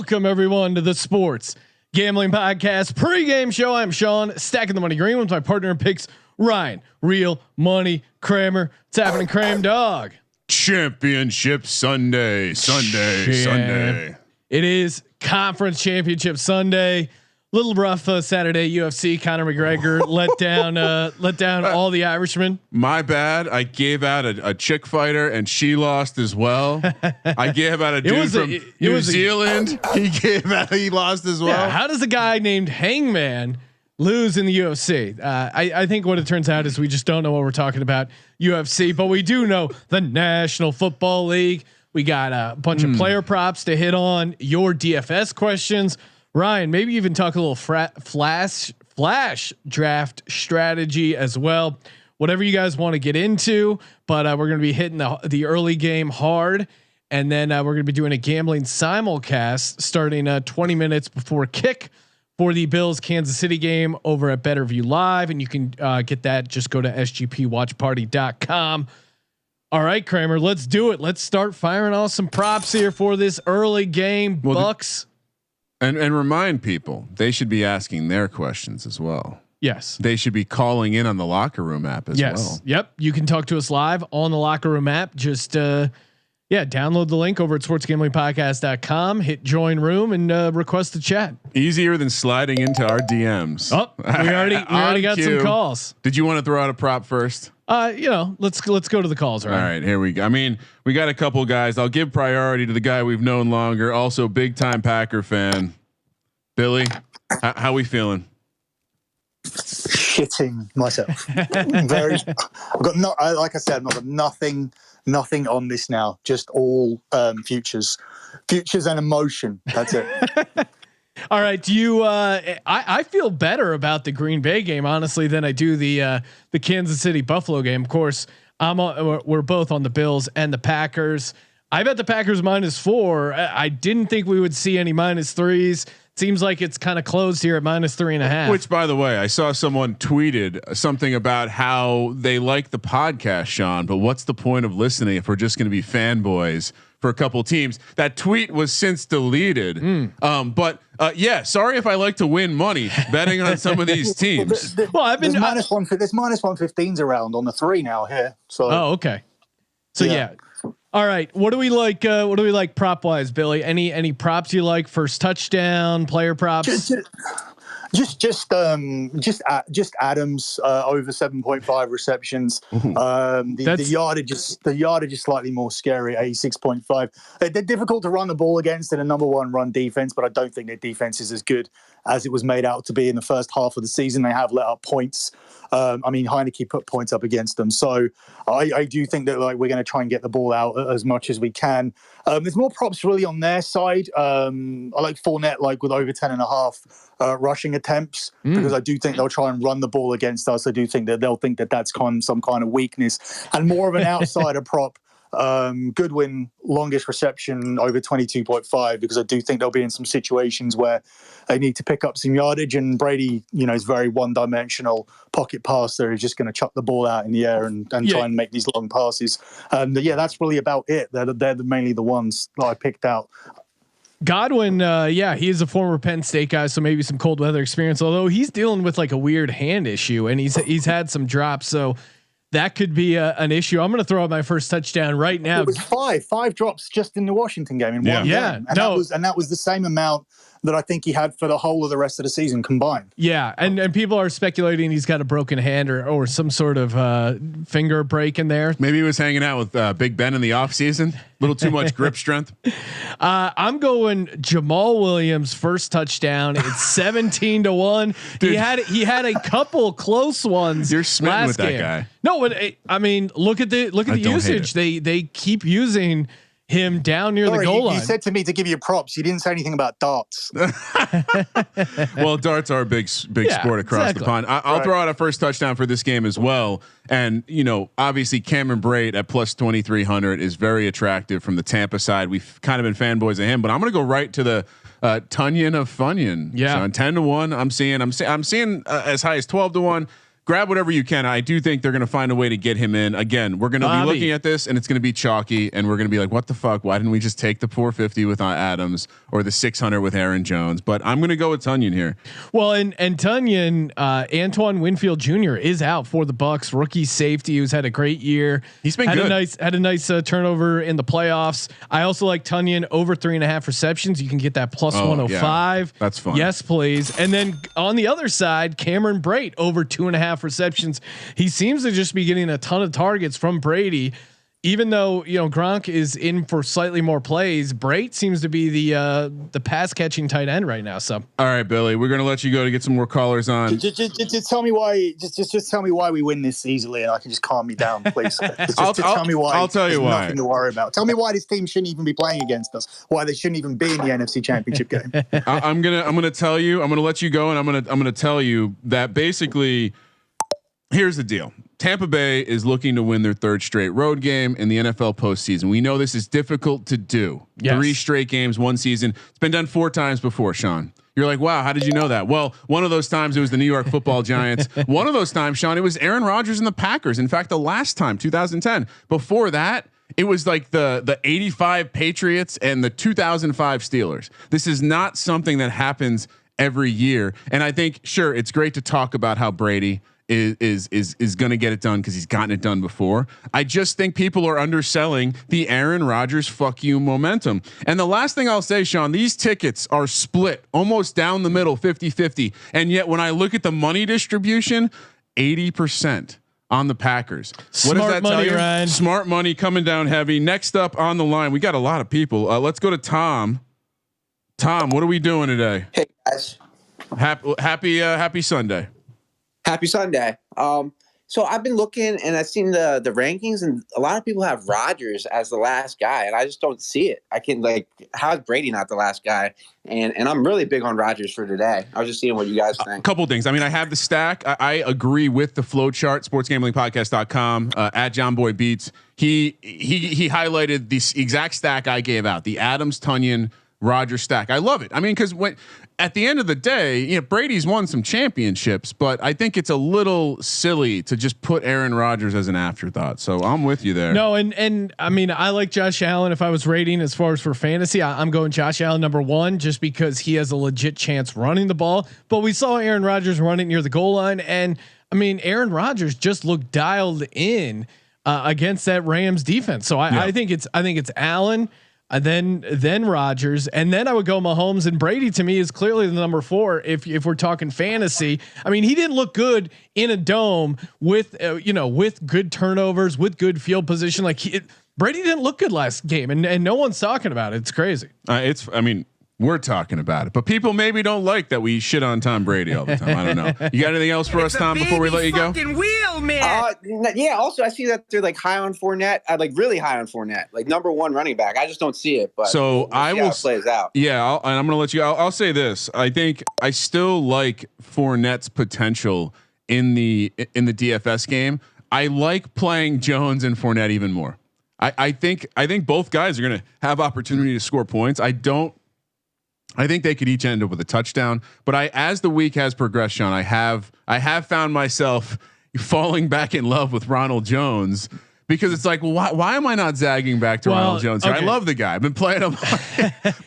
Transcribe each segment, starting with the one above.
Welcome everyone to the Sports Gambling Podcast Pregame Show. I'm Sean, stacking the money green with my partner in picks, Ryan. Real money Kramer. What's happening, Kramer dog? Championship Sunday. It is Conference Championship Sunday. Little rough Saturday. UFC Conor McGregor let down all the Irishmen. My bad. I gave out a chick fighter and she lost as well. I gave out a dude from New Zealand. He lost as well. Yeah, how does a guy named Hangman lose in the UFC? I think what it turns out is we just don't know what we're talking about UFC, but we do know the National Football League. We got a bunch of player props to hit on, your DFS questions. Ryan, maybe even talk a little flash draft strategy as well. Whatever you guys want to get into, but we're going to be hitting the early game hard, and then we're going to be doing a gambling simulcast starting 20 minutes before kick for the Bills Kansas City game over at Betterview Live, and you can get that. Just go to sgpwatchparty.com. All right, Kramer, let's do it. Let's start firing off some props here for this early game. Bucks. And remind people they should be asking their questions as well. Yes. They should be calling in on the Locker Room app as well. Yep. You can talk to us live on the Locker Room app. Just download the link over at sportsgamblingpodcast.com, hit join room and request a chat. Easier than sliding into our DMs. Oh, we already got some calls. Did you want to throw out a prop first? Let's go to the calls. Right? All right, here we go. I mean, we got a couple guys. I'll give priority to the guy we've known longer. Also, big time Packer fan, Billy. How we feeling? Shitting myself. I've got like I said, I've got nothing on this now. Just all futures and emotion. That's it. All right. Do you? I feel better about the Green Bay game honestly than I do the Kansas City Buffalo game. Of course, we're both on the Bills and the Packers. I bet the Packers -4. I didn't think we would see any -3s. Seems like it's kind of closed here at -3.5. Which, by the way, I saw someone tweeted something about how they like the podcast, Sean. But what's the point of listening if we're just going to be fanboys for a couple teams? That tweet was since deleted. Sorry if I like to win money betting on some of these teams. Well, I've been there's -115s around on the 3 now here. So okay. So yeah. All right. What do we like? What do we like prop wise, Billy? Any props you like? First touchdown, player props. Just Adams over 7.5 receptions. The yardage is slightly more scary, 86.5. They're difficult to run the ball against in a number 1 run defense, but I don't think their defense is as good as it was made out to be in the first half of the season. They have let up points. Heineke put points up against them. So I do think that we're going to try and get the ball out as much as we can. There's more props really on their side. I like Fournette with over 10.5 rushing attempts because I do think they'll try and run the ball against us. I do think that they'll think that that's some kind of weakness, and more of an outsider prop. Goodwin longest reception over 22.5 because I do think they'll be in some situations where they need to pick up some yardage, and Brady, is very one-dimensional pocket passer. He's just going to chuck the ball out in the air and try and make these long passes. That's really about it. They're mainly the ones that I picked out. Godwin, he is a former Penn State guy, so maybe some cold weather experience. Although he's dealing with a weird hand issue, and he's had some drops, so that could be an issue. I'm going to throw out my first touchdown right now. It was five drops just in the Washington game in one game. And that was the same amount that I think he had for the whole of the rest of the season combined. Yeah. And people are speculating he's got a broken hand or some sort of finger break in there. Maybe he was hanging out with Big Ben in the off season. A little too much grip strength. I'm going Jamal Williams first touchdown. It's 17-1. Dude. He had a couple close ones. You're smitten with that game. Guy. No, but look at the usage. They keep using him down near the goal line. You said to me to give you props. You didn't say anything about darts. Well, darts are a big sport across the pond. I'll throw out a first touchdown for this game as well. And obviously Cameron Brate at plus 2,300 is very attractive from the Tampa side. We've kind of been fanboys of him, but I'm going to go right to the Tunyon of Funyon. Yeah, so 10-1. I'm seeing as high as 12-1. grab whatever you can. I do think they're going to find a way to get him in. Again, we're going to be looking at this and it's going to be chalky and we're going to be like, what the fuck? Why didn't we just take the 450 with Adams or the 600 with Aaron Jones? But I'm going to go with Tonyan here. Well, and Tonyan, Antoine Winfield Jr. is out for the Bucks, rookie safety who's had a great year. He's been good. Had a nice turnover in the playoffs. I also like Tonyan over 3.5 receptions. You can get that plus 105. Yeah, that's fun. Yes, please. And then on the other side, Cameron Brate over 2.5 receptions. He seems to just be getting a ton of targets from Brady. Even though Gronk is in for slightly more plays, Brate seems to be the pass catching tight end right now. So, all right, Billy, we're gonna let you go to get some more callers on. Just tell me why. Just tell me why we win this easily, and I can just calm me down, please. Just tell me why. I'll tell you why. Nothing to worry about. Tell me why this team shouldn't even be playing against us. Why they shouldn't even be in the NFC Championship game. I'm gonna tell you. I'm gonna let you go, and I'm gonna tell you that basically, here's the deal. Tampa Bay is looking to win their 3rd straight road game in the NFL postseason. We know this is difficult to do. Yes. 3 straight games, 1 season. It's been done 4 times before, Sean. You're like, wow, how did you know that? Well, one of those times it was the New York Football Giants. One of those times, Sean, it was Aaron Rodgers and the Packers. In fact, the last time, 2010. Before that, it was like the 85 Patriots and the 2005 Steelers. This is not something that happens every year. And I think, sure, it's great to talk about how Brady is going to get it done because he's gotten it done before. I just think people are underselling the Aaron Rodgers fuck you momentum. And the last thing I'll say, Sean, these tickets are split almost down the middle, 50-50. And yet when I look at the money distribution, 80% on the Packers. What does that tell you? Ryan. Smart money coming down heavy. Next up on the line, we got a lot of people. Let's go to Tom. Tom, what are we doing today? Hey guys. Happy Sunday. Happy Sunday. So I've been looking and I've seen the rankings, and a lot of people have Rodgers as the last guy, and I just don't see it. I can how's Brady not the last guy? And I'm really big on Rodgers for today. I was just seeing what you guys think. A couple things. I mean, I have the stack. I agree with the flow chart. Sportsgamblingpodcast.com at John Boy Beats. He highlighted the exact stack I gave out. The Adams, Tonyan, Rodgers stack. I love it. I mean, because when at the end of the day, Brady's won some championships, but I think it's a little silly to just put Aaron Rodgers as an afterthought. So I'm with you there. No, and I mean, I like Josh Allen. If I was rating as far as for fantasy, I'm going Josh Allen number 1 just because he has a legit chance running the ball. But we saw Aaron Rodgers running near the goal line, and I mean, Aaron Rodgers just looked dialed in against that Rams defense. So I think it's Allen. Then Rodgers, and then I would go Mahomes, and Brady to me is clearly the number 4. If we're talking fantasy, I mean, he didn't look good in a dome with with good turnovers, with good field position. Brady didn't look good last game, and no one's talking about it. It's crazy. We're talking about it, but people maybe don't like that we shit on Tom Brady all the time. I don't know. You got anything else for us, Tom, before we let you go? Wheel, man. Yeah. Also, I see that they're high on Fournette. Really high on Fournette, number 1 running back. I just don't see it. But so I will plays out. Yeah, and I'm going to let you. I'll say this. I think I still like Fournette's potential in the DFS game. I like playing Jones and Fournette even more. I think both guys are going to have opportunity to score points. I think they could each end up with a touchdown, but as the week has progressed, Sean, I have found myself falling back in love with Ronald Jones because it's why am I not zagging back to Ronald Jones? Okay. I love the guy. I've been playing him.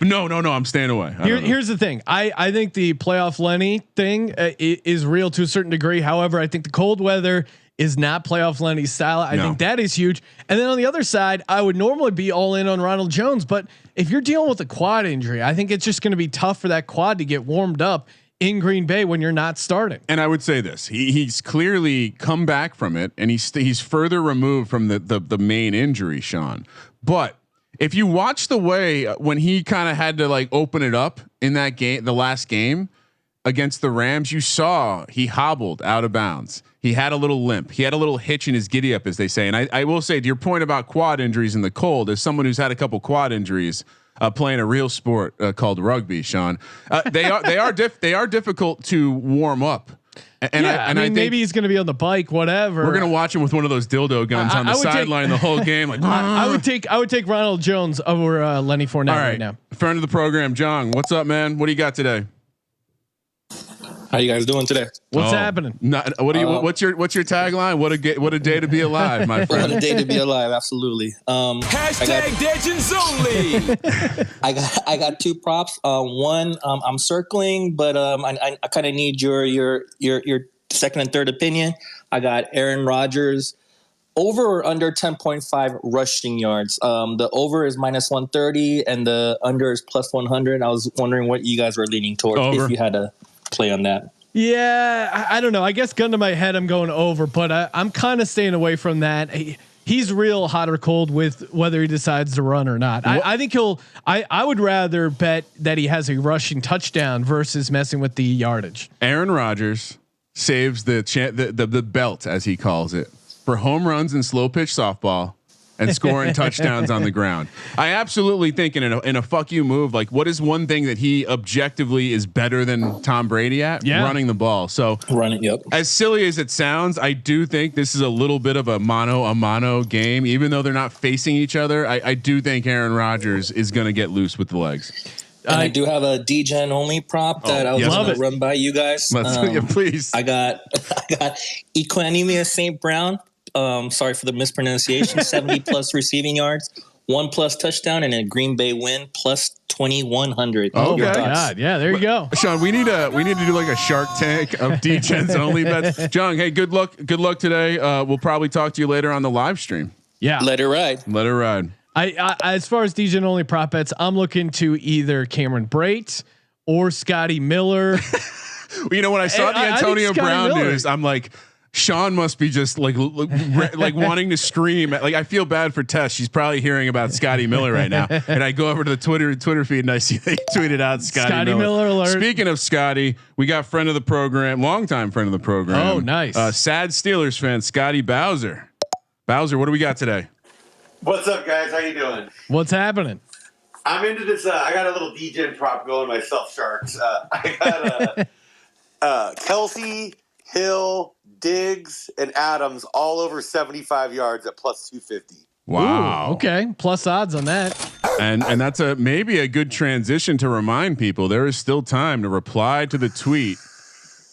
No, I'm staying away. Here's the thing. I think the playoff Lenny thing is real to a certain degree. However, I think the cold weather is not playoff Lenny style. I think that is huge. And then on the other side, I would normally be all in on Ronald Jones, but if you're dealing with a quad injury, I think it's just going to be tough for that quad to get warmed up in Green Bay when you're not starting. And I would say this: he's clearly come back from it, and he's further removed from the main injury, Sean. But if you watch the way when he kind of had to open it up in that game, the last game against the Rams, you saw he hobbled out of bounds. He had a little limp. He had a little hitch in his giddy up, as they say. And I will say, to your point about quad injuries in the cold, as someone who's had a couple quad injuries playing a real sport called rugby, Sean, they are difficult to warm up. And I think maybe he's going to be on the bike, whatever. We're going to watch him with one of those dildo guns on the sideline the whole game. I would take Ronald Jones over Lenny Fournette right now. Friend of the program, John. What's up, man? What do you got today? How you guys doing today? What's happening? What do you? What's your tagline? What a day to be alive, my friend. What a day to be alive. Absolutely. Hashtag Legends only. I got 2 props. One, I'm circling, but I kind of need your second and third opinion. I got Aaron Rodgers over or under 10.5 rushing yards. The over is -130 and the under is +100. I was wondering what you guys were leaning towards if you had to play on that. Yeah, I don't know. I guess gun to my head, I'm going over, but I'm kind of staying away from that. He's real hot or cold with whether he decides to run or not. I think I would rather bet that he has a rushing touchdown versus messing with the yardage. Aaron Rodgers saves the belt, as he calls it, for home runs and slow pitch softball and scoring touchdowns on the ground. I absolutely think in a fuck you move, like what is one thing that he objectively is better than Tom Brady at? Yeah. Running the ball. So running. Yep. As silly as it sounds, I do think this is a little bit of a mano game, even though they're not facing each other. I do think Aaron Rodgers is going to get loose with the legs. And I do have a DGen only prop that I was going to run by you guys. Please. I got Equanimous St. Brown. Sorry for the mispronunciation. 70+ receiving yards, 1+ touchdown, and a Green Bay win +2100. Oh God, yeah, there you go, Sean. We need to do like a Shark Tank of DGens only bets. John, hey, good luck today. We'll probably talk to you later on the live stream. Yeah, let it ride. I as far as DGen only prop bets, I'm looking to either Cameron Brate or Scotty Miller. Well, you know, when I saw the Antonio Brown news, I'm like, Sean must be just like wanting to scream. Like, I feel bad for Tess. She's probably hearing about Scotty Miller right now. And I go over to the Twitter feed and I see they tweeted out Scotty Miller alert. Speaking of Scotty, we got friend of the program, longtime friend of the program. Oh, nice. Sad Steelers fan, Scotty Bowser. Bowser, what do we got today? What's up, guys? How you doing? What's happening? I'm into this. I got a little DGen prop going myself, Sharks. I got Kelsey, Hill, Diggs, and Adams all over 75 yards at +250. Wow. Ooh, okay. Plus odds on that. And that's maybe a good transition to remind people there is still time to reply to the tweet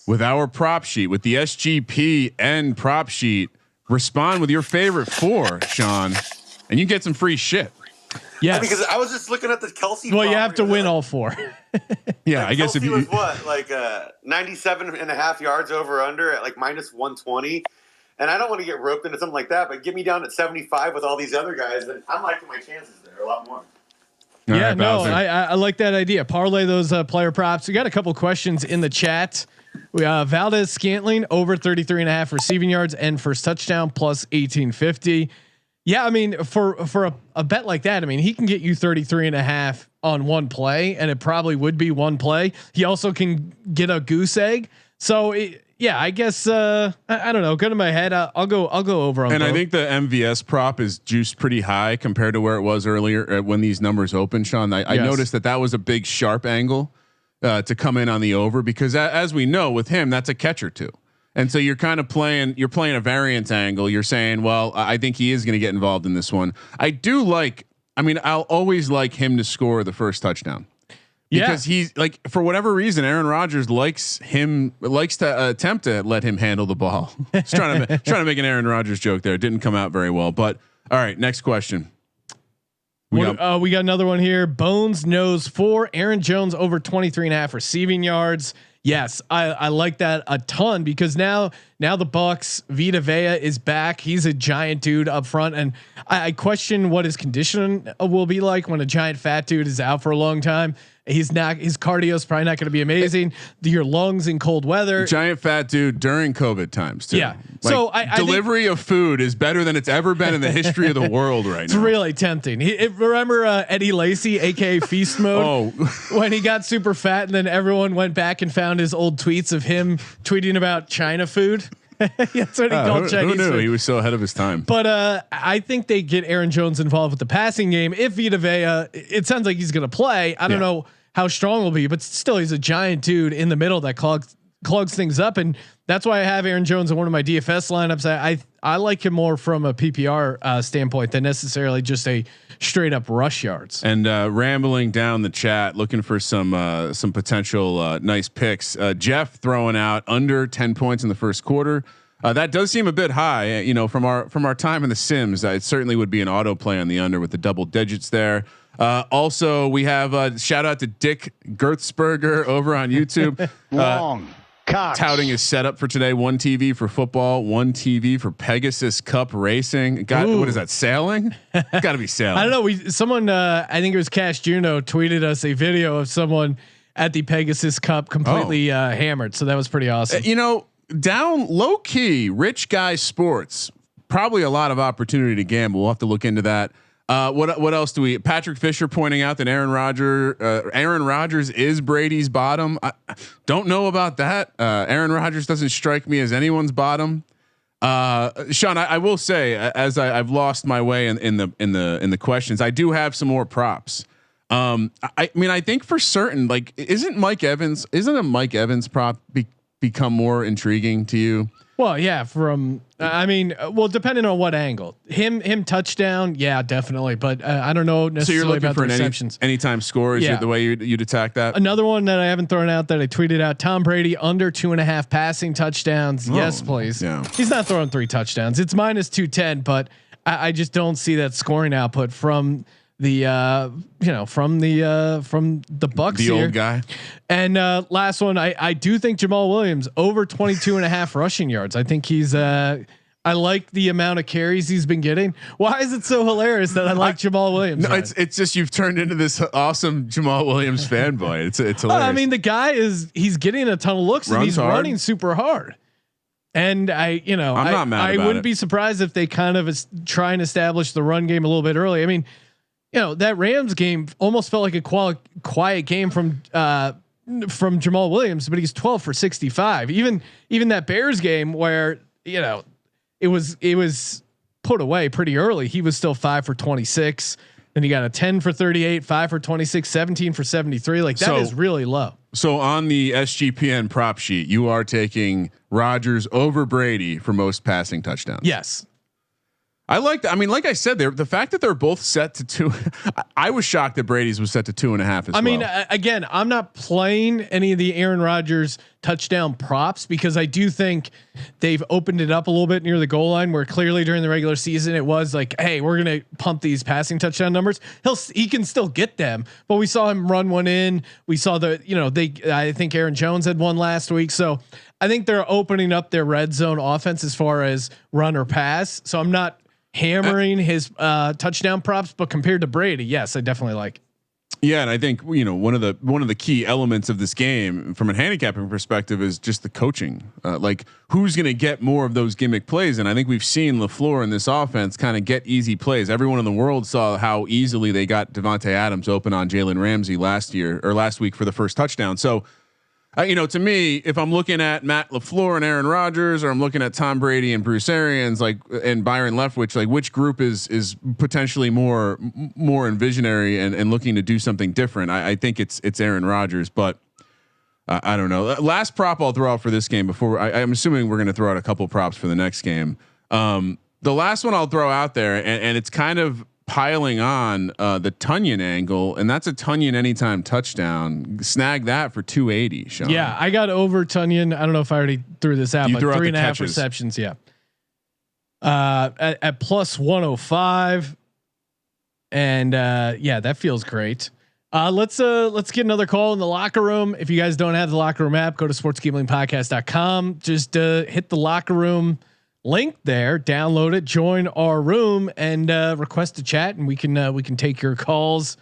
with our prop sheet, with the SGPN prop sheet. Respond with your favorite 4, Sean, and you get some free shit. Yeah, because I was just looking at the Kelsey. Well, you have to win all 4. Yeah, I guess Kelsey if you was what, like 97.5 yards over under at like -120, and I don't want to get roped into something like that, but get me down at 75 with all these other guys, then I'm liking my chances there a lot more. Yeah, right, no, I like that idea. Parlay those player props. We got a couple questions in the chat. We Valdez Scantling over 33.5 receiving yards and first touchdown +1850. Yeah, I mean for a bet like that, I mean he can get you 33.5 on one play, and it probably would be one play. He also can get a goose egg. So yeah, I guess I don't know. Go to my head. I'll go over on. And both. I think the MVS prop is juiced pretty high compared to where it was earlier when these numbers opened. Sean, I noticed that was a big sharp angle to come in on the over, because as we know with him, that's a catcher too. And so you're kind of playing a variance angle. You're saying, well, I think he is going to get involved in this one. I'll always like him to score the first touchdown. Because he's like, for whatever reason, Aaron Rodgers likes to attempt to let him handle the ball. Just trying to make an Aaron Rodgers joke there. It didn't come out very well, but all right. Next question. We got another one here. Bones knows 4. Aaron Jones over 23.5 receiving yards. Yes, I like that a ton, because now the Bucks, Vita Vea is back. He's a giant dude up front, and I question what his condition will be like when a giant fat dude is out for a long time. His cardio is probably not going to be amazing. Your lungs in cold weather. Giant fat dude during COVID times too. Yeah. Like, so delivery of food is better than it's ever been in the history of the world right now. It's really tempting. Remember Eddie Lacy, aka Feast Mode, when he got super fat, and then everyone went back and found his old tweets of him tweeting about China food. That's what he called Chinese who knew food. He was so ahead of his time. But I think they get Aaron Jones involved with the passing game. If Vita Vea, it sounds like he's going to play. I don't know how strong he'll be, but still, he's a giant dude in the middle that clogs clogs things up, and that's why I have Aaron Jones in one of my DFS lineups. I like him more from a PPR standpoint than necessarily just a straight up rush yards. And rambling down the chat, looking for some potential nice picks. Jeff throwing out under 10 points in the first quarter. That does seem a bit high, from our time in the Sims. It certainly would be an auto play on the under with the double digits there. Also, we have shout out to Dick Gertzberger over on YouTube. Touting his setup for today: 1 TV for football, 1 TV for Pegasus Cup racing. What is that? Sailing? Got to be sailing. I don't know. Someone, I think it was Cash Juno, tweeted us a video of someone at the Pegasus Cup completely hammered. So that was pretty awesome. Down low key, rich guy sports. Probably a lot of opportunity to gamble. We'll have to look into that. What else do we? Patrick Fisher pointing out that Aaron Rodgers is Brady's bottom. I don't know about that. Aaron Rodgers doesn't strike me as anyone's bottom. Sean, I will say, as I've lost my way in the questions, I do have some more props. I think for certain, like, isn't a Mike Evans prop become more intriguing to you? Well, yeah, depending on what angle, him touchdown. Yeah, definitely. But I don't know necessarily so you're looking about for the receptions. Anytime score is the way you'd attack that. Another one that I haven't thrown out that I tweeted out: Tom Brady under 2.5 passing touchdowns. Yes, please. Yeah. He's not throwing 3 touchdowns. It's minus 210, but I just don't see that scoring output from the from the Bucks, the here. Old guy. And last one, I do think Jamal Williams over 22.5 rushing yards. I think he's I like the amount of carries he's been getting. Why is it so hilarious that I like Jamal Williams? No, it's just you've turned into this awesome Jamal Williams fanboy. It's hilarious. I mean, the guy he's getting a ton of looks and he's running super hard. And I'm not mad I about wouldn't it. be surprised if they kind of try and establish the run game a little bit early. I mean, that Rams game almost felt like a quiet game from Jamal Williams, but he's 12 for 65. Even that Bears game where it was put away pretty early. He was still 5 for 26. Then he got a 10 for 38, 5 for 26, 17 for 73. Like that is really low. So on the SGPN prop sheet, you are taking Rodgers over Brady for most passing touchdowns. Yes. I like that. I mean, like I said, the fact that they're both set to 2, I was shocked that Brady's was set to 2.5 as well. mean, again, I'm not playing any of the Aaron Rodgers touchdown props because I do think they've opened it up a little bit near the goal line where clearly during the regular season, it was like, hey, we're going to pump these passing touchdown numbers. He can still get them, but we saw him run one in. We saw I think Aaron Jones had one last week. So I think they're opening up their red zone offense as far as run or pass. So I'm not hammering his touchdown props, but compared to Brady, yes, I definitely like. Yeah, and I think one of the key elements of this game from a handicapping perspective is just the coaching. Like who's going to get more of those gimmick plays, and I think we've seen LaFleur in this offense kind of get easy plays. Everyone in the world saw how easily they got Devontae Adams open on Jalen Ramsey last week for the first touchdown. So. To me, if I'm looking at Matt LaFleur and Aaron Rodgers, or I'm looking at Tom Brady and Bruce Arians, and Byron Leftwich, which group is potentially more visionary and looking to do something different? I think it's Aaron Rodgers, but I don't know. Last prop I'll throw out for this game before I'm assuming we're going to throw out a couple props for the next game. The last one I'll throw out there, and it's kind of piling on the Tunyon angle, and that's a Tunyon anytime touchdoam. Snag that for 280. Sean. Yeah, I got over Tunyon. I don't know if I already threw this out, but 3.5 receptions. Yeah, at plus 105, and that feels great. Let's get another call in the locker room. If you guys don't have the locker room app, go to sportsgamblingpodcast.com. Just hit the locker room link there, download it, join our room, and request a chat, and we can take your calls.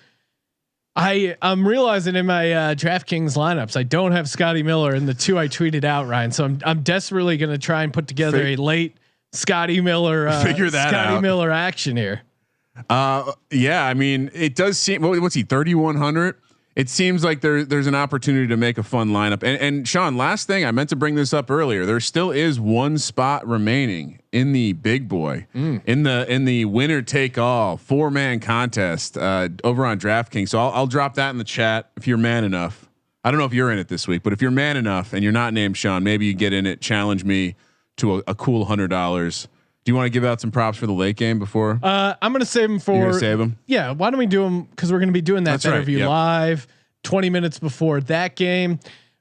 I'm realizing in my DraftKings lineups, I don't have Scotty Miller in the 2 I tweeted out, Ryan. So I'm desperately going to try and put together a late Scotty Miller Miller action here. Yeah, I mean, it does seem. What's he? 3,100. It seems like there's an opportunity to make a fun lineup. And Sean, last thing, I meant to bring this up earlier. There still is one spot remaining in the big boy, in the winner take all 4-man contest over on DraftKings. So I'll drop that in the chat if you're man enough. I don't know if you're in it this week, but if you're man enough and you're not named Sean, maybe you get in it. Challenge me to a cool $100. Do you want to give out some props for the late game before? I'm going to save them for. You're gonna save them? Yeah. Why don't we do them? Because we're going to be doing that That's interview right, yep. live 20 minutes before that game.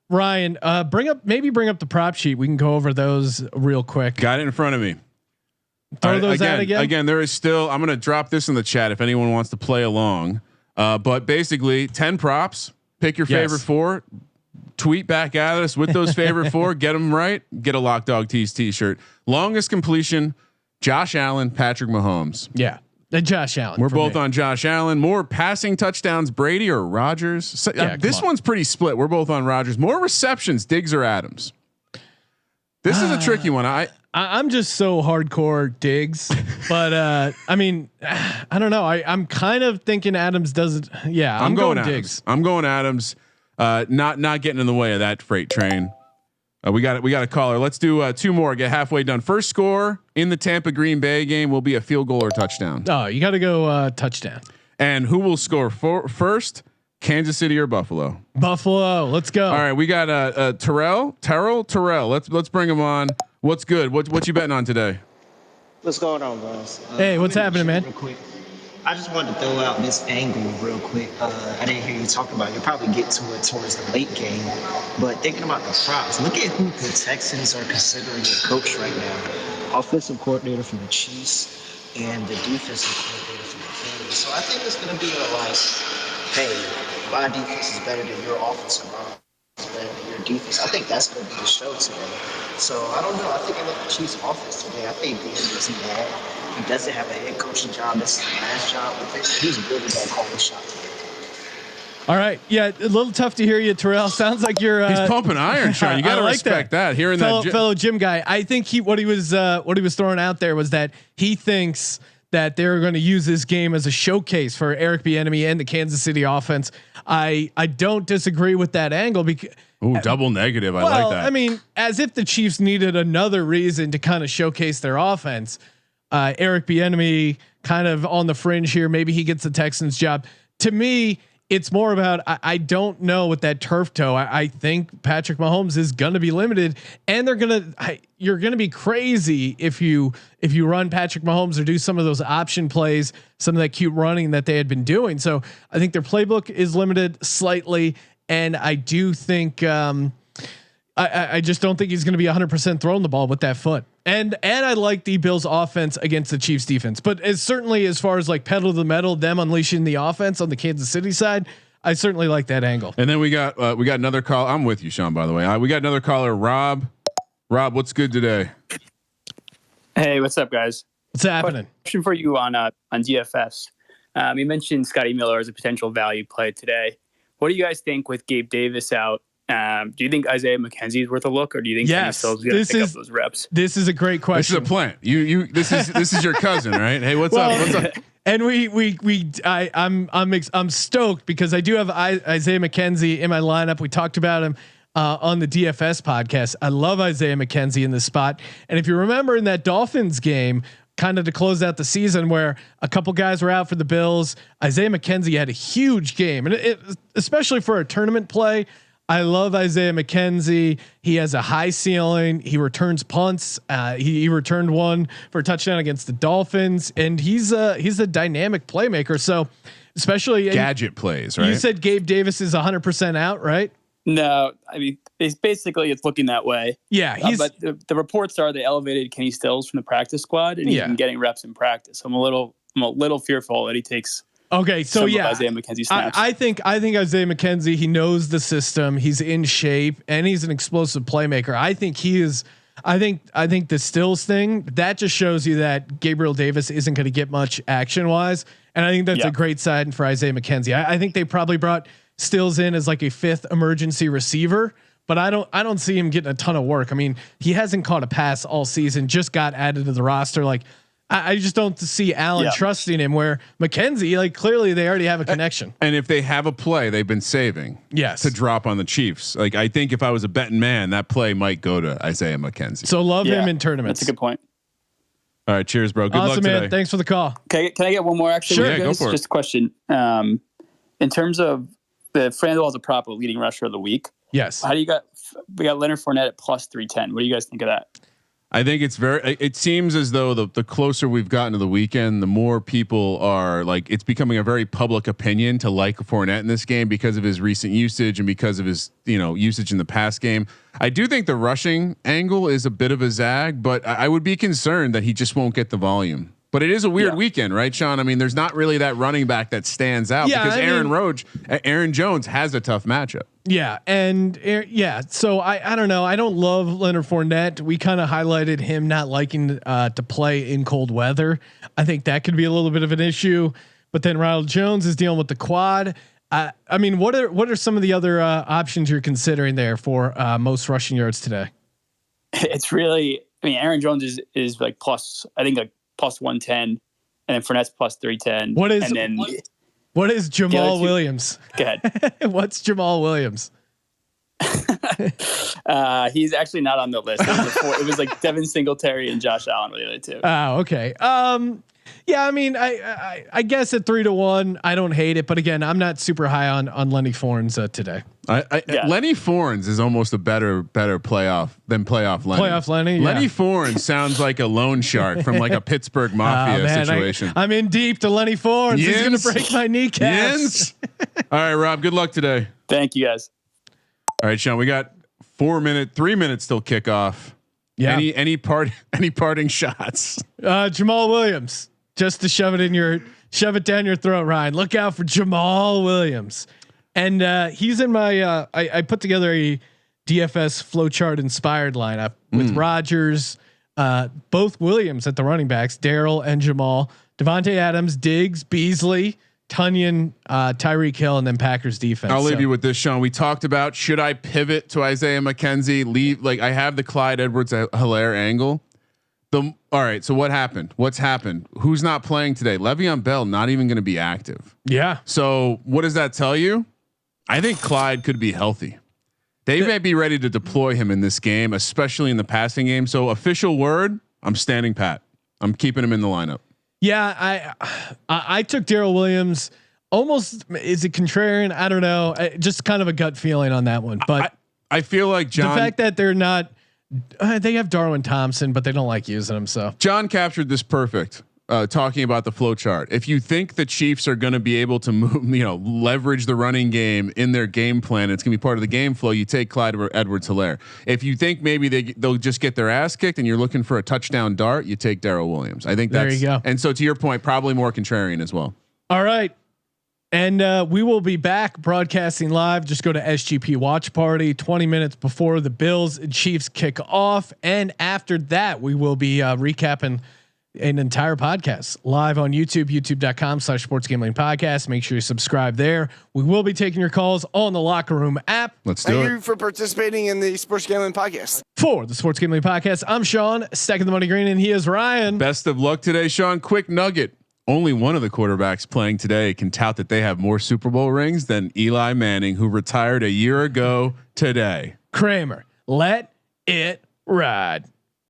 Ryan, bring up the prop sheet. We can go over those real quick. Got it in front of me. Throw those out again. Again, there is still. I'm going to drop this in the chat if anyone wants to play along. But basically, 10 props. Pick your favorite 4. Tweet back at us with those favorite 4. Get them right. Get a Lock Dog Tees t-shirt. Longest completion: Josh Allen, Patrick Mahomes. Yeah, and Josh Allen. We're both on Josh Allen. More passing touchdowns: Brady or Rodgers. So, this one's pretty split. We're both on Rodgers. More receptions: Diggs or Adams. This is a tricky one. I'm just so hardcore Diggs, but I mean, I don't know. I'm kind of thinking Adams doesn't. Yeah, I'm going Diggs. I'm going Adams. Not getting in the way of that freight train. We got a caller. Let's do 2 more. Get halfway done. First score in the Tampa Green Bay game will be a field goal or touchdown. Oh, you got to go touchdown. And who will score first? Kansas City or Buffalo? Buffalo. Let's go. All right, we got Terrell. Let's bring him on. What's good? What you betting on today? What's going on, guys? Hey, what's happening, man? Real quick, I just wanted to throw out this angle real quick. I didn't hear you talk about it. You'll probably get to it towards the late game. But thinking about the props, look at who the Texans are considering a coach right now. Offensive coordinator for the Chiefs and the defensive coordinator for the Kings. So I think it's going to be hey, my defense is better than your offensive line. Better than your defense. I think that's going to be the show today. So I don't know. I think I look at the Chiefs' offense today. I think Dan isn't bad. He doesn't have a head coaching job. That's his last job with it. He's really going to call the shot today. All right. Yeah, a little tough to hear you, Terrell. Sounds like you're. He's pumping iron, Sean. You got to respect that. Hearing fellow gym guy. I think what he was throwing out there was that he thinks that they're going to use this game as a showcase for Eric Bieniemy and the Kansas City offense. I don't disagree with that angle because. Ooh, double negative. I like that. I mean, as if the Chiefs needed another reason to kind of showcase their offense. Eric Bieniemy kind of on the fringe here. Maybe he gets the Texans job. To me, it's more about I don't know with that turf toe. I think Patrick Mahomes is going to be limited, and you're going to be crazy if you run Patrick Mahomes or do some of those option plays, some of that cute running that they had been doing. So I think their playbook is limited slightly. And I do think I just don't think he's going to be 100% throwing the ball with that foot. And I like the Bills offense against the Chiefs defense, but as far as like pedal to the metal, them unleashing the offense on the Kansas City side, I certainly like that angle. And then we got another call. I'm with you, Sean, by the way. We got another caller, Rob. Rob, what's good today? Hey, what's up, guys? What's happening? Question for you on DFS. You mentioned Scotty Miller as a potential value play today. What do you guys think with Gabe Davis out? Do you think Isaiah McKenzie is worth a look, or do you think Kenny Stills is going to pick up those reps? This is a great question. This is a plant. This is your cousin, right? Hey, what's up? What's up? And I'm stoked because I do have Isaiah McKenzie in my lineup. We talked about him on the DFS podcast. I love Isaiah McKenzie in this spot. And if you remember in that Dolphins game, kind of to close out the season where a couple guys were out for the Bills, Isaiah McKenzie had a huge game, and especially for a tournament play. I love Isaiah McKenzie. He has a high ceiling. He returns punts. He returned one for a touchdown against the Dolphins, and he's a dynamic playmaker. So, especially gadget plays, right? You said Gabe Davis is 100% out, right? No, I mean it's looking that way. Yeah, but the reports are they elevated Kenny Stills from the practice squad, and he's been getting reps in practice. I'm a little fearful that he takes. Okay, so Isaiah McKenzie snaps. I think Isaiah McKenzie, he knows the system. He's in shape and he's an explosive playmaker. I think he is. I think the Stills thing that just shows you that Gabriel Davis isn't going to get much action wise, and I think that's a great sign for Isaiah McKenzie. I think they probably brought Stills in as like a 5th emergency receiver, but I don't see him getting a ton of work. I mean, he hasn't caught a pass all season, just got added to the roster. Like I just don't see Allen trusting him, where McKenzie, like clearly they already have a connection. And if they have a play they've been saving to drop on the Chiefs, like I think if I was a betting man, that play might go to Isaiah McKenzie. So love him in tournaments. That's a good point. All right. Cheers, bro. Good luck today. Man. Thanks for the call. Can I get one more actually? Sure. Yeah, go for it. Just a question. In terms of the FanDuel has a prop of leading rusher of the week. Yes. How do you we got Leonard Fournette at plus 310. What do you guys think of that? I think it seems as though the closer we've gotten to the weekend, the more people are like, it's becoming a very public opinion to like Fournette in this game because of his recent usage and because of his, usage in the past game. I do think the rushing angle is a bit of a zag, but I would be concerned that he just won't get the volume. But it is a weird weekend, right, Sean? I mean, there's not really that running back that stands out because Aaron Jones has a tough matchup. Yeah. And so I don't know. I don't love Leonard Fournette. We kind of highlighted him not liking to play in cold weather. I think that could be a little bit of an issue, but then Ronald Jones is dealing with the quad. I mean, what are some of the other options you're considering there for most rushing yards today? It's really, Aaron Jones is like plus 110, and then Fournette's plus 310. What is Jamal Williams? Go ahead. What's Jamal Williams? He's actually not on the list. It was like Devin Singletary and Josh Allen were the other two. Oh, okay. Yeah, I mean, I guess at 3-1, I don't hate it, but again, I'm not super high on Lenny Fourn's today. Lenny Fourn's is almost a better playoff than playoff Lenny. Playoff Lenny. Yeah. Lenny Fourn sounds like a loan shark from like a Pittsburgh Mafia situation. I'm in deep to Lenny Fourn. He's gonna break my kneecaps. All right, Rob. Good luck today. Thank you, guys. All right, Sean. We got 3 minutes till kickoff. Yeah. Any parting shots? Jamal Williams. Just to shove it down your throat, Ryan. Look out for Jamal Williams. And he's in my I put together a DFS flowchart inspired lineup with Rodgers, both Williams at the running backs, Darrell and Jamal, Devontae Adams, Diggs, Beasley, Tunyon, Tyreek Hill, and then Packers defense. I'll leave you with this, Sean. We talked about, should I pivot to Isaiah McKenzie? I have the Clyde Edwards-Helaire angle. All right. So what happened? What's happened? Who's not playing today? Le'Veon Bell not even going to be active. Yeah. So what does that tell you? I think Clyde could be healthy. They may be ready to deploy him in this game, especially in the passing game. So official word, I'm standing pat. I'm keeping him in the lineup. Yeah. I took Darrell Williams. Almost, is it contrarian? I don't know. Just kind of a gut feeling on that one. But I feel like John, the fact that they're not. They have Darwin Thompson, but they don't like using him. So John captured this perfect. Talking about the flow chart. If you think the Chiefs are going to be able to move, leverage the running game in their game plan, it's going to be part of the game flow. You take Clyde Edwards-Helaire. If you think maybe they'll just get their ass kicked and you're looking for a touchdown dart, you take Darrell Williams. I think there you go. And so to your point, probably more contrarian as well. All right. And we will be back broadcasting live. Just go to SGP Watch Party 20 minutes before the Bills and Chiefs kick off. And after that, we will be recapping an entire podcast live on YouTube, youtube.com/sports gambling podcast. Make sure you subscribe there. We will be taking your calls on the Locker Room app. Let's do it. Thank you for participating in the Sports Gambling Podcast. For the Sports Gambling Podcast, I'm Sean, stacking the money green, and he is Ryan. Best of luck today, Sean. Quick nugget. Only one of the quarterbacks playing today can tout that they have more Super Bowl rings than Eli Manning, who retired a year ago today. Kramer, let it ride.